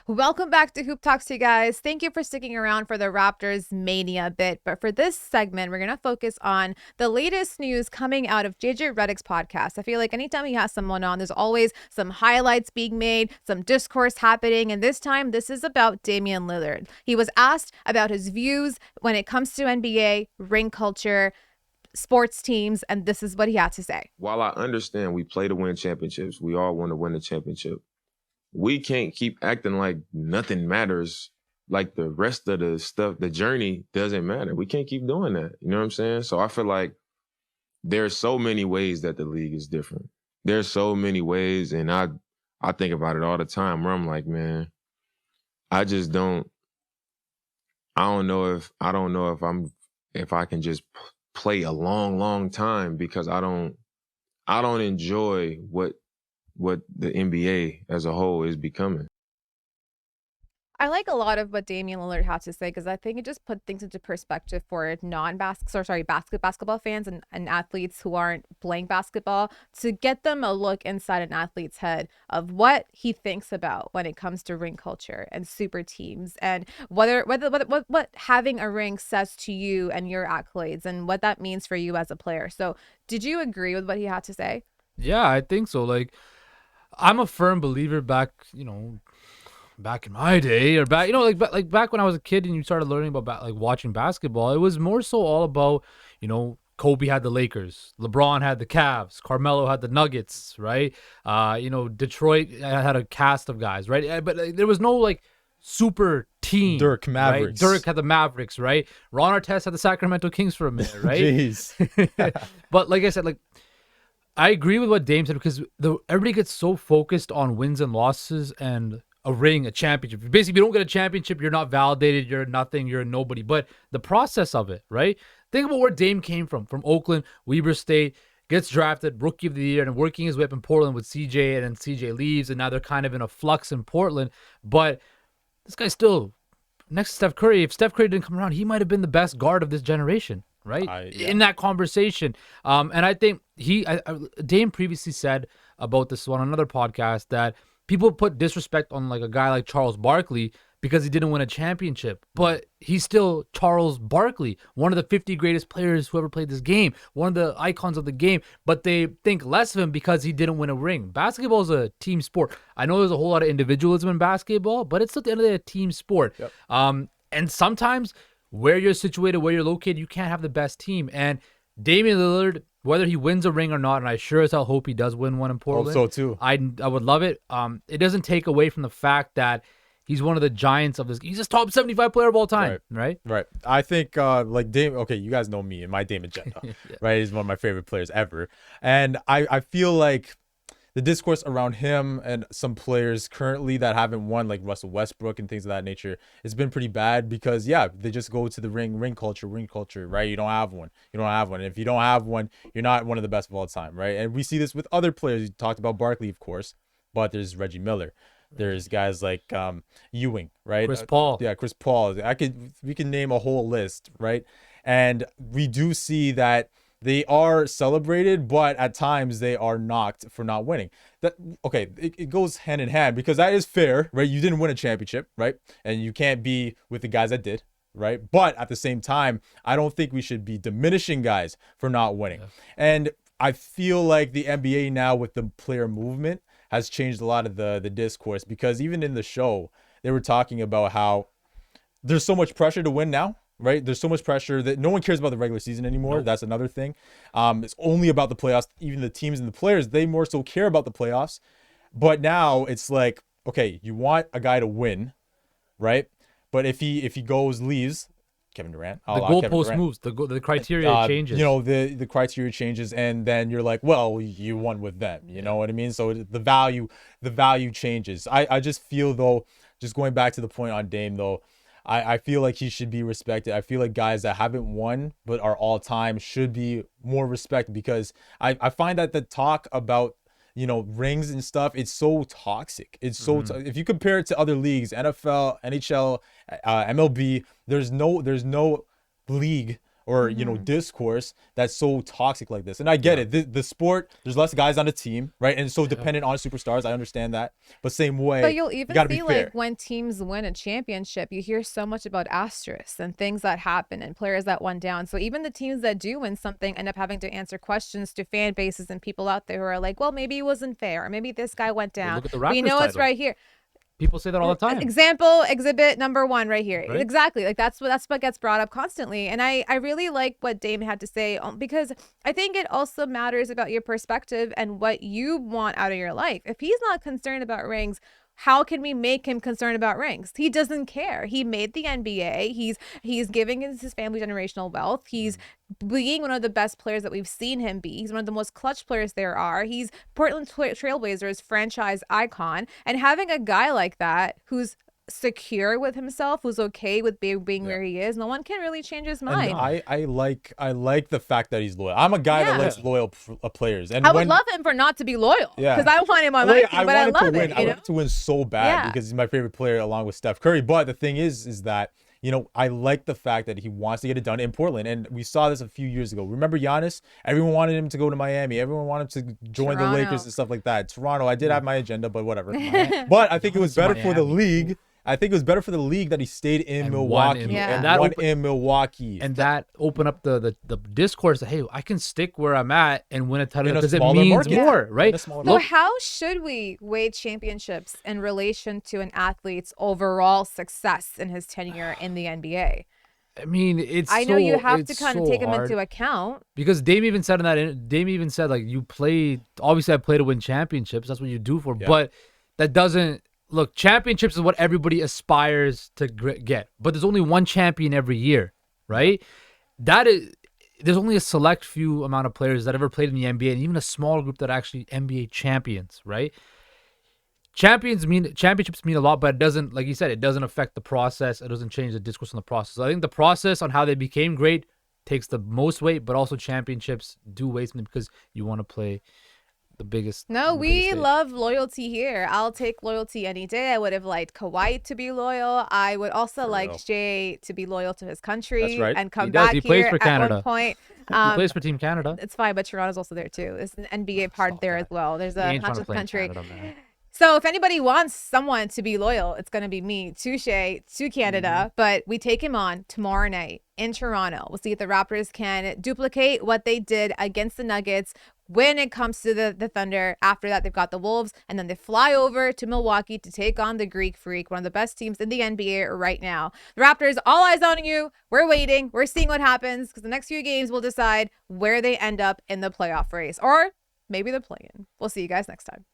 Welcome back to Hoop Talks, you guys. Thank you for sticking around for the Raptors mania bit. But for this segment, we're going to focus on the latest news coming out of JJ Redick's podcast. I feel like anytime he has someone on, there's always some highlights being made, some discourse happening. And this time, this is about Damian Lillard. He was asked about his views when it comes to NBA, ring culture, sports teams, and this is what he had to say. While I understand we play to win championships, we all want to win a championship. We can't keep acting like nothing matters, like the rest of the stuff, the journey doesn't matter. We can't keep doing that. You know what I'm saying? So I feel like there's so many ways that the league is different. There's so many ways, and I think about it all the time where I'm like, man, I don't know if I can just play a long time because I don't enjoy what the NBA as a whole is becoming. I like a lot of what Damian Lillard had to say because I think it just put things into perspective for basketball fans and athletes who aren't playing basketball, to get them a look inside an athlete's head of what he thinks about when it comes to ring culture and super teams, and what having a ring says to you and your accolades and what that means for you as a player. So did you agree with what he had to say? Yeah, I think so. Like, I'm a firm believer back in my day, or back when I was a kid and you started learning about watching basketball, it was more so all about, Kobe had the Lakers, LeBron had the Cavs, Carmelo had the Nuggets, right? Detroit had a cast of guys, right? But there was no super team. Dirk Mavericks. Right? Dirk had the Mavericks, right? Ron Artest had the Sacramento Kings for a minute, right? Jeez. But like I said, I agree with what Dame said, because everybody gets so focused on wins and losses and a ring, a championship. Basically, if you don't get a championship, you're not validated, you're nothing, you're a nobody. But the process of it, right? Think about where Dame came from Oakland, Weber State, gets drafted, Rookie of the Year, and working his way up in Portland with CJ, and then CJ leaves, and now they're kind of in a flux in Portland. But this guy's still next to Steph Curry. If Steph Curry didn't come around, he might have been the best guard of this generation, right? In that conversation. And I think Dame previously said about this on another podcast that people put disrespect on a guy like Charles Barkley because he didn't win a championship, but he's still Charles Barkley, one of the 50 greatest players who ever played this game, one of the icons of the game, but they think less of him because he didn't win a ring. Basketball is a team sport. I know there's a whole lot of individualism in basketball, but it's at the end of the day a team sport. Yep. And sometimes where you're situated, where you're located, you can't have the best team. And Damian Lillard, whether he wins a ring or not, and I sure as hell hope he does win one in Portland. Hope so too. I would love it. It doesn't take away from the fact that he's one of the giants of this. He's a top 75 player of all time, right? Right. I think Dame. Okay, you guys know me and my Dame agenda, yeah. Right? He's one of my favorite players ever, and I feel like the discourse around him and some players currently that haven't won, like Russell Westbrook and things of that nature, has been pretty bad because, they just go to the ring culture, right? You don't have one. And if you don't have one, you're not one of the best of all time, right? And we see this with other players. You talked about Barkley, of course, but there's Reggie Miller. There's guys like Ewing, right? Chris Paul. Chris Paul. We can name a whole list, right? And we do see that they are celebrated, but at times they are knocked for not winning. It goes hand in hand because that is fair, right? You didn't win a championship, right? And you can't be with the guys that did, right? But at the same time, I don't think we should be diminishing guys for not winning. Yeah. And I feel like the NBA now with the player movement has changed a lot of the discourse, because even in the show, they were talking about how there's so much pressure to win now. Right? There's so much pressure that no one cares about the regular season anymore. Nope. That's another thing. It's only about the playoffs. Even the teams and the players, they more so care about the playoffs. But now it's like, okay, you want a guy to win, right? But if he leaves, Kevin Durant. The goalpost moves. The criteria changes. The criteria changes, and then you're like, well, you won with them. You know what I mean? So the value changes. I just feel, though, just going back to the point on Dame, though, I feel like he should be respected. I feel like guys that haven't won but are all time should be more respected, because I find that the talk about rings and stuff, it's so toxic. It's so if you compare it to other leagues, NFL, NHL, MLB, there's no league or discourse that's so toxic like this. And I get it. The sport, there's less guys on the team, right? And it's so dependent on superstars. I understand that. But same way, But you'll even you gotta see be fair. like when teams win a championship, you hear so much about asterisks and things that happen and players that went down. So even the teams that do win something end up having to answer questions to fan bases and people out there who are like, well, maybe it wasn't fair, or maybe this guy went down. Look at the We Raptors know it's title. right here. People say that all the time. Example, exhibit number 1 right here. Right? Exactly. Like that's what gets brought up constantly. And I really like what Dame had to say, because I think it also matters about your perspective and what you want out of your life. If he's not concerned about rings, how can we make him concerned about rings? He doesn't care. He made the NBA. He's giving his family generational wealth. He's being one of the best players that we've seen him be. He's one of the most clutch players there are. He's Portland Trailblazers franchise icon. And having a guy like that who's secure with himself, who's okay with being where he is, no one can really change his mind. And I like the fact that he's loyal. I'm a guy that likes loyal players, and I would love him for not to be loyal, because I want him on my team, but I love it. I want him to win so bad because he's my favorite player along with Steph Curry. But the thing is that I like the fact that he wants to get it done in Portland, and we saw this a few years ago. Remember Giannis? Everyone wanted him to go to Miami. Everyone wanted him to join the Lakers and stuff like that. Toronto, I did have my agenda, but whatever. But I think it was better for the league. I think it was better for the league that he stayed in Milwaukee in Milwaukee. And that opened up the discourse that, hey, I can stick where I'm at and win a title because it smaller means market. more, right? So how should we weigh championships in relation to an athlete's overall success in his tenure in the NBA? I mean, I know you have to kind of take him into account. Because Dame even said like, you play, obviously I play to win championships. That's what you do for. But that doesn't, look, championships is what everybody aspires to get. But there's only one champion every year, right? There's only a select few amount of players that ever played in the NBA, and even a small group that are actually NBA champions, right? Championships mean a lot, but it doesn't, like you said, it doesn't affect the process. It doesn't change the discourse on the process. So I think the process on how they became great takes the most weight, but also championships do weigh something because you want to play the biggest. No, we love loyalty here. I'll take loyalty any day. I would have liked Kawhi to be loyal. I would also like Jay to be loyal to his country and come back He plays here for Canada. at one point. He plays for Team Canada. It's fine, but Toronto's also there too. There's an NBA part there as well. There's a not just country. Canada, So if anybody wants someone to be loyal, it's going to be me, Touche, to Canada. But we take him on tomorrow night in Toronto. We'll see if the Raptors can duplicate what they did against the Nuggets when it comes to the Thunder. After that, they've got the Wolves, and then they fly over to Milwaukee to take on the Greek Freak, one of the best teams in the NBA right now. The Raptors, all eyes on you. We're waiting. We're seeing what happens, because the next few games will decide where they end up in the playoff race, or maybe the play-in. We'll see you guys next time.